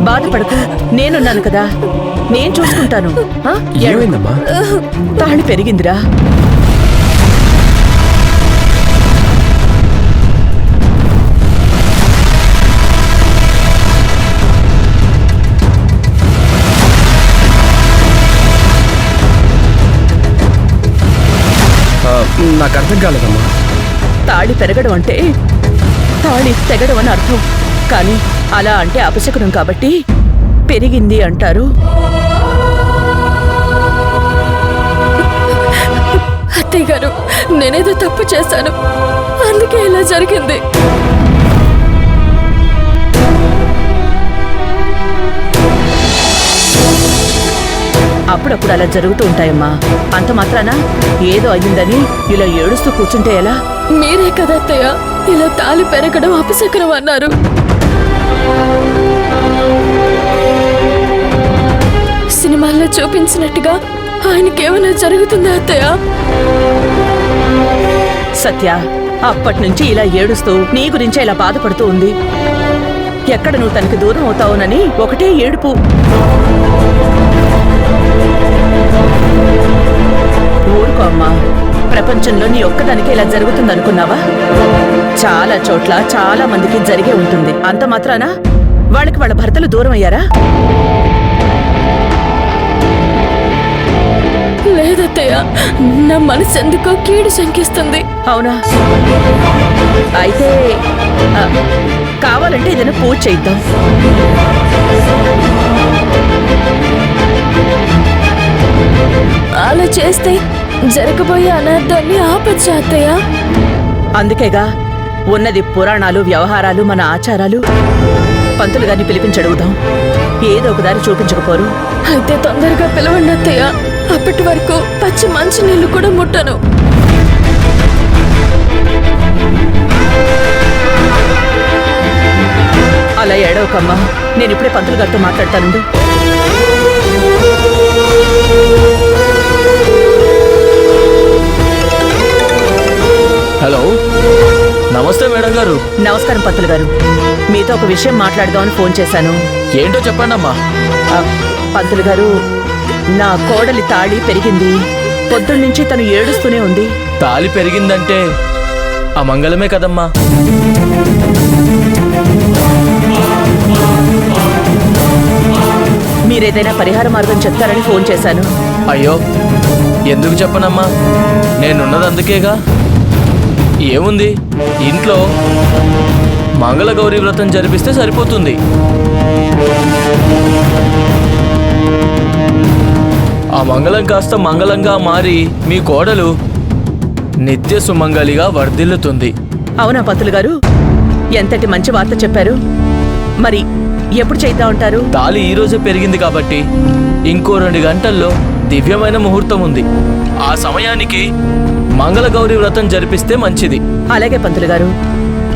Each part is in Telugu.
బాధపడకు, నేనున్నాను కదా, నేను చూసుకుంటాను. ఏమైందమ్మా? తాళి పెరిగిందిరా. నాకు అర్థం కాలేదమ్మా. తాళి పెరగడం అంటే తాళి తెగడం అని అర్థం, కానీ అలా అంటే అపశకునం కాబట్టి పెరిగింది అంటారు. అత్తయ్య గారు, నేనేదో తప్పు చేశాను, అందుకే ఇలా జరిగింది. అప్పుడప్పుడు అలా జరుగుతూ ఉంటాయమ్మా. అంత మాత్రాన ఏదో అయ్యిందని ఇలా ఏడుస్తూ కూర్చుంటే ఎలా? మీరే కదా అత్తయ్య ఇలా తాళి పెరగడం అపశకునం అన్నారు. సినిమాల్లో చూపించినట్టుగా ఆయనకేమైనా జరుగుతుందా అత్తయ్య? సత్య అప్పటి నుంచి ఇలా ఏడుస్తూ నీ గురించే ఇలా బాధపడుతూ ఉంది. ఎక్కడ నువ్వు తనకి దూరం అవుతావునని ఒకటే ఏడుపు. ఊరుకో అమ్మా, ప్రపంచంలో నీ ఒక్కదానికి ఇలా జరుగుతుందనుకున్నావా? చాలా చోట్ల చాలా మందికి జరిగే ఉంటుంది. అంత మాత్రాన వాళ్ళకి వాళ్ళ భర్తలు దూరం అయ్యారా? లేదత్తయ్య, నా మనసు ఎందుకో కీడు శంకిస్తుంది. అవునా? అయితే కావాలంటే ఏదైనా పూజ చేద్దాం. అలా చేస్తే జరగబోయే అనార్థాన్ని ఆపచ్చు అత్తయ్య. అందుకేగా ఉన్నది పురాణాలు, వ్యవహారాలు, మన ఆచారాలు. పంతులు గారిని పిలిపించడుగుదాం, ఏదో ఒకదారి చూపించకపోరు. అయితే తొందరగా పిలవండి అత్తయ్య, అప్పటి వరకు పచ్చి మంచి నీళ్లు కూడా ముట్టను. అలా ఏడవకమ్మా, నేను ఇప్పుడే పంతులు గారితో మాట్లాడతాను. హలో, నమస్తే మేడం గారు. నమస్కారం పంతులు గారు, మీతో ఒక విషయం మాట్లాడదామని ఫోన్ చేశాను. ఏంటో చెప్పండి అమ్మా. పంతులు గారు, నా కోడలి తాళి పెరిగింది. పొద్దున్నుంచి తను ఏడుస్తూనే ఉంది. తాళి పెరిగిందంటే అమంగళమే కదమ్మా. మీరేదైనా పరిహార మార్గం చెప్తారని ఫోన్ చేశాను. అయ్యో, ఎందుకు చెప్పనమ్మా, నేనున్నది అందుకేగా. ఏముంది, ఇంట్లో మంగళగౌరి వ్రతం జరిపిస్తే సరిపోతుంది. ఆ మంగళం కాస్త మంగళంగా మారి మీ కోడలు నిత్య సుమంగళిగా వర్ధిల్లుతుంది. అవునా పంతులు గారు? ఎంతటి మంచి వార్త చెప్పారు. మరి ఎప్పుడు చేద్దామంటారు? తాళి ఈ రోజే పెరిగింది కాబట్టి ఇంకో 2 గంటల్లో దివ్యమైన ముహూర్తం ఉంది. ఆ సమయానికి మంగళగౌరి వ్రతం జరిపిస్తే మంచిది. అలాగే పంతులు గారు,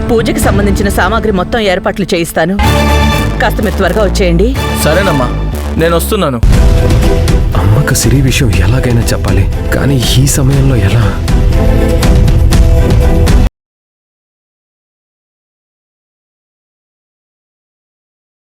పూజకి సంబంధించిన సామాగ్రి మొత్తం ఏర్పాట్లు చేయిస్తాను. కాస్త మీరు త్వరగా వచ్చేయండి. సరేనమ్మా, నేను వస్తున్నాను. అమ్మకు సిరి విషయం ఎలాగైనా చెప్పాలి, కానీ ఈ సమయంలో ఎలా?